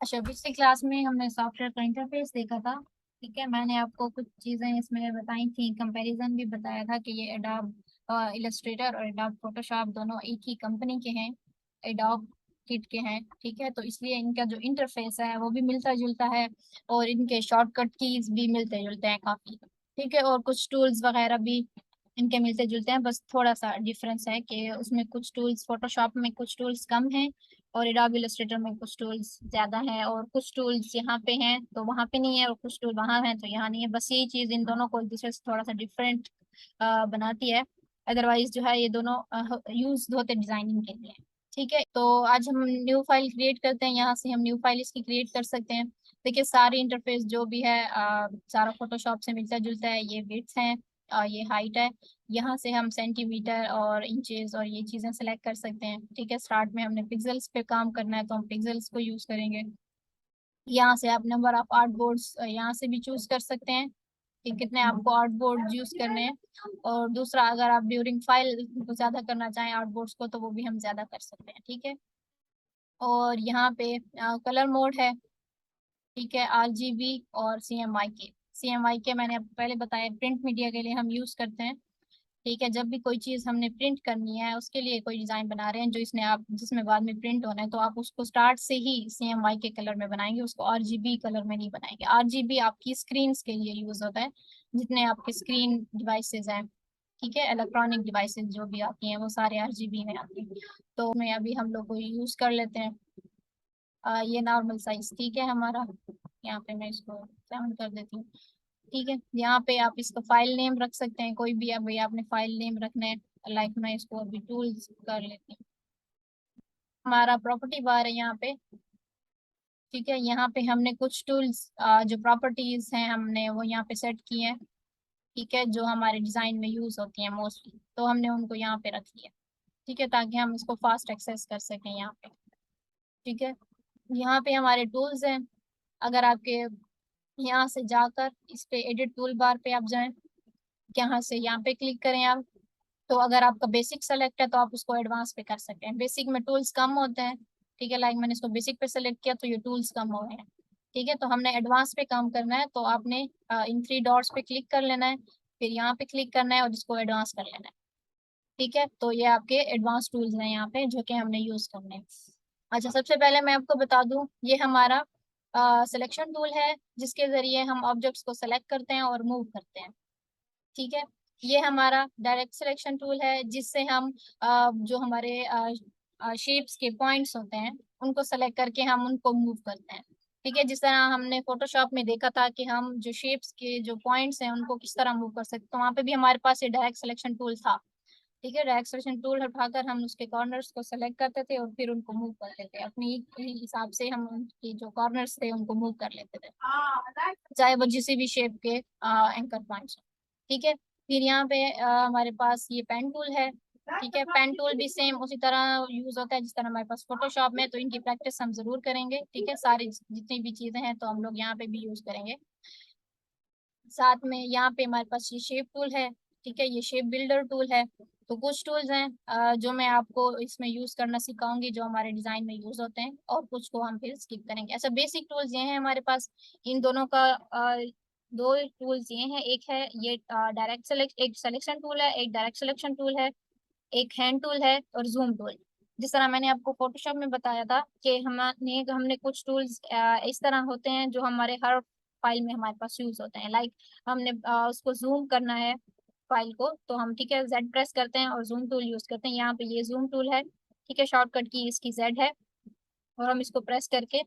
अच्छा, पिछली क्लास में हमने सॉफ्टवेयर का इंटरफेस देखा था। ठीक है, मैंने आपको कुछ चीज़ें इसमें बताई थी, कंपैरिजन भी बताया था कि ये एडोब इलस्ट्रेटर और एडोब फोटोशॉप दोनों एक ही कंपनी के हैं, एडोब किट के हैं। ठीक है, तो इसलिए इनका जो इंटरफेस है वो भी मिलता जुलता है और इनके शॉर्टकट कीज भी मिलते जुलते हैं काफ़ी। ठीक है, और कुछ टूल्स वगैरह भी इनके मिलते जुलते हैं, बस थोड़ा सा डिफरेंस है कि उसमें कुछ टूल्स, फोटोशॉप में कुछ टूल्स कम हैं और एडोब इलस्ट्रेटर में कुछ टूल्स ज्यादा हैं, और कुछ टूल्स यहाँ पे हैं तो वहाँ पे नहीं है, और कुछ टूल वहाँ हैं तो यहाँ नहीं है। बस यही चीज इन दोनों को एक दूसरे से थोड़ा सा डिफरेंट बनाती है। अदरवाइज जो है ये दोनों यूज होते डिजाइनिंग के लिए। ठीक है, तो आज हम न्यू फाइल क्रिएट करते हैं। यहाँ से हम न्यू फाइल इसकी क्रिएट कर सकते हैं। देखिए, सारी इंटरफेस जो भी है सारा फोटोशॉप से मिलता जुलता है। ये विड्थ है, ये हाइट है। यहाँ से हम सेंटीमीटर और इंचेस और ये चीजें सेलेक्ट कर सकते हैं। ठीक है, स्टार्ट में हमने पिक्सेल्स पे काम करना है तो हम पिक्सेल्स को यूज करेंगे। यहाँ से आप नंबर ऑफ आर्ट बोर्ड्स यहाँ से भी चूज कर सकते हैं कि कितने आपको आर्ट बोर्ड यूज करने हैं। और दूसरा, अगर आप ड्यूरिंग फाइल को ज्यादा करना चाहें आर्ट बोर्ड्स को, तो वो भी हम ज्यादा कर सकते हैं। ठीक है, और यहाँ पे कलर मोड है। ठीक है, आरजीबी और CMYK। CMYK मैंने आपको पहले बताया, प्रिंट मीडिया के लिए हम यूज करते हैं। ठीक है, जब भी कोई चीज हमने प्रिंट करनी है, उसके लिए कोई डिजाइन बना रहे हैं जो इसने आप जिसमें बाद में प्रिंट होना है, तो आप उसको स्टार्ट से ही CMYK के कलर में बनाएंगे, उसको RGB कलर में नहीं बनाएंगे। RGB आपकी स्क्रीन के लिए यूज होता है, जितने आपके स्क्रीन डिवाइसेस हैं। ठीक है, इलेक्ट्रॉनिक डिवाइसेस जो भी आती हैं वो सारे RGB में आती हैं। तो मैं अभी हम लोग को यूज कर लेते हैं। ये नॉर्मल साइज ठीक है हमारा। यहाँ पे मैं इसको 7 कर देती हूँ। ठीक है, यहाँ पे आप इसका फाइल नेम रख सकते हैं, कोई भी अभी आपने फाइल नेम रखना है। लाइक मैं इसको अभी टूल्स कर लेती हूँ। हमारा प्रॉपर्टी बार है यहाँ पे। ठीक है, यहाँ पे हमने कुछ टूल्स जो प्रॉपर्टीज हैं हमने वो यहाँ पे सेट किए हैं। ठीक है, जो हमारे डिजाइन में यूज होती हैं मोस्टली, तो हमने उनको यहाँ पे रख लिया। ठीक है, ताकि हम इसको फास्ट एक्सेस कर सकें यहाँ पे। ठीक है, यहाँ पे हमारे टूल्स हैं। अगर आपके यहाँ से जाकर इस पे एडिट टूल बार पे आप जाएं, यहाँ से यहाँ पे क्लिक करें आप, तो अगर आपका बेसिक सेलेक्ट है तो आप उसको एडवांस पे कर सकते हैं। बेसिक में टूल्स कम होते हैं। ठीक है, लाइक मैंने इसको बेसिक पे सेलेक्ट किया तो ये टूल्स कम हो गए हैं। ठीक है, तो हमने एडवांस पे काम करना है, तो आपने इन 3 डॉट्स पे क्लिक कर लेना है, फिर यहाँ पे क्लिक करना है और इसको एडवांस कर लेना है। ठीक है, तो ये आपके एडवांस टूल्स हैं यहाँ पे जो कि हमने यूज करने हैं। अच्छा, सबसे पहले मैं आपको बता दूं, ये हमारा सिलेक्शन टूल है जिसके जरिए हम ऑब्जेक्ट्स को सेलेक्ट करते हैं और मूव करते हैं। ठीक है, ये हमारा डायरेक्ट सिलेक्शन टूल है जिससे हम जो हमारे शेप्स के पॉइंट्स होते हैं उनको सेलेक्ट करके हम उनको मूव करते हैं। ठीक है, जिस तरह हमने फोटोशॉप में देखा था कि हम जो शेप्स के जो पॉइंट्स हैं उनको किस तरह मूव कर सकते हैं, तो वहाँ पे भी हमारे पास ये डायरेक्ट सिलेक्शन टूल था। ठीक है, डायरेक्ट सिलेक्शन टूल उठाकर हम उसके कॉर्नर्स को सेलेक्ट करते थे और फिर उनको मूव करते थे, अपनी ही हिसाब से हम उनकी जो कॉर्नर्स थे उनको मूव कर लेते थे, चाहे वो जिस भी शेप के एंकर पॉइंट्स। ठीक है, फिर यहाँ पे हमारे पास ये पेन टूल है। ठीक है, पेन टूल भी सेम उसी तरह यूज होता है जिस तरह हमारे पास फोटोशॉप में, तो इनकी प्रैक्टिस हम जरूर करेंगे। ठीक है, सारी जितनी भी चीजें हैं तो हम लोग यहाँ पे भी यूज करेंगे। साथ में यहाँ पे हमारे पास ये शेप टूल है। ठीक है, ये शेप बिल्डर टूल है। तो कुछ टूल्स हैं जो मैं आपको इसमें यूज करना सिखाऊंगी जो हमारे डिजाइन में यूज होते हैं, और कुछ को हम फिर स्किप करेंगे। ऐसा बेसिक टूल्स ये हैं हमारे पास। इन दोनों का दो टूल्स ये हैं, एक है ये डायरेक्ट सेलेक्ट, एक सिलेक्शन टूल है, एक डायरेक्ट सिलेक्शन टूल है, एक हैंड टूल है और जूम टूल। जिस तरह मैंने आपको फोटोशॉप में बताया था कि हमने हमने कुछ टूल्स इस तरह होते हैं जो हमारे हर फाइल में हमारे पास यूज होते हैं। लाइक हमने उसको जूम करना है फाइल को, तो हम ठीक है जेड प्रेस करते हैं और जूम टूल यूज करते हैं। यहाँ पे ये जूम टूल है। ठीक है, शॉर्टकट की इसकी जेड है, और हम इसको प्रेस करके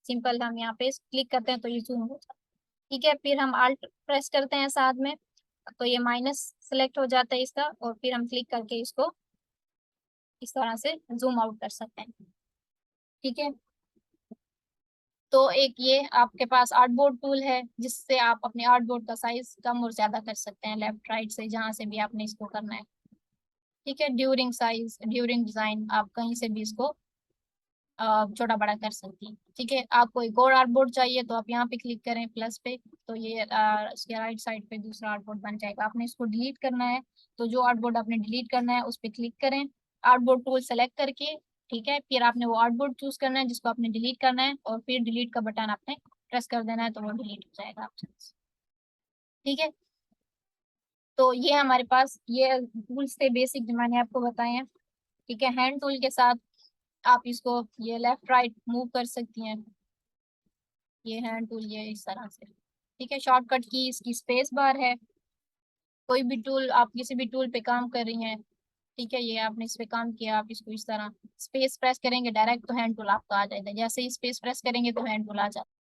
सिंपल हम यहाँ पे क्लिक करते हैं तो ये जूम हो जाता है। ठीक है, फिर हम आल्ट प्रेस करते हैं साथ में, तो ये माइनस सेलेक्ट हो जाता है इसका, और फिर हम क्लिक करके इसको इस तरह से जूम आउट कर सकते हैं। ठीक है, तो एक ये आपके पास आर्टबोर्ड टूल है जिससे आप अपने आर्टबोर्ड का साइज कम और ज्यादा कर सकते हैं, लेफ्ट राइट से जहां से भी आपने इसको करना है। ठीक है, ड्यूरिंग साइज, ड्यूरिंग डिजाइन आप कहीं से भी इसको छोटा बड़ा कर सकती हैं। ठीक है, आपको एक और आर्टबोर्ड चाहिए तो आप यहाँ पे क्लिक करें प्लस पे, तो ये इसके राइट साइड पे दूसरा आर्टबोर्ड बन जाएगा। आपने इसको डिलीट करना है तो जो आर्टबोर्ड आपने डिलीट करना है उस पर क्लिक करें, आर्टबोर्ड टूल सेलेक्ट करके ठीक है, फिर आपने वो आउटपुट चूज करना है जिसको आपने डिलीट करना है, और फिर डिलीट का बटन आपने प्रेस कर देना है तो वो डिलीट हो जाएगा आपसे। ठीक है, तो ये हमारे पास ये टूल्स थे बेसिक जो मैंने आपको बताए हैं। ठीक है, हैंड टूल के साथ आप इसको ये लेफ्ट राइट मूव कर सकती हैं, ये हैंड टूल ये इस तरह से। ठीक है, शॉर्टकट की इसकी स्पेस बार है। कोई भी टूल, आप किसी भी टूल पे काम कर रही हैं, ठीक है, ये आपने इस पे काम किया, आप इसको इस तरह स्पेस प्रेस करेंगे डायरेक्ट तो हैंड टूल आपका आ जाएगा, जैसे ही स्पेस प्रेस करेंगे तो हैंड टूल आ जाता है।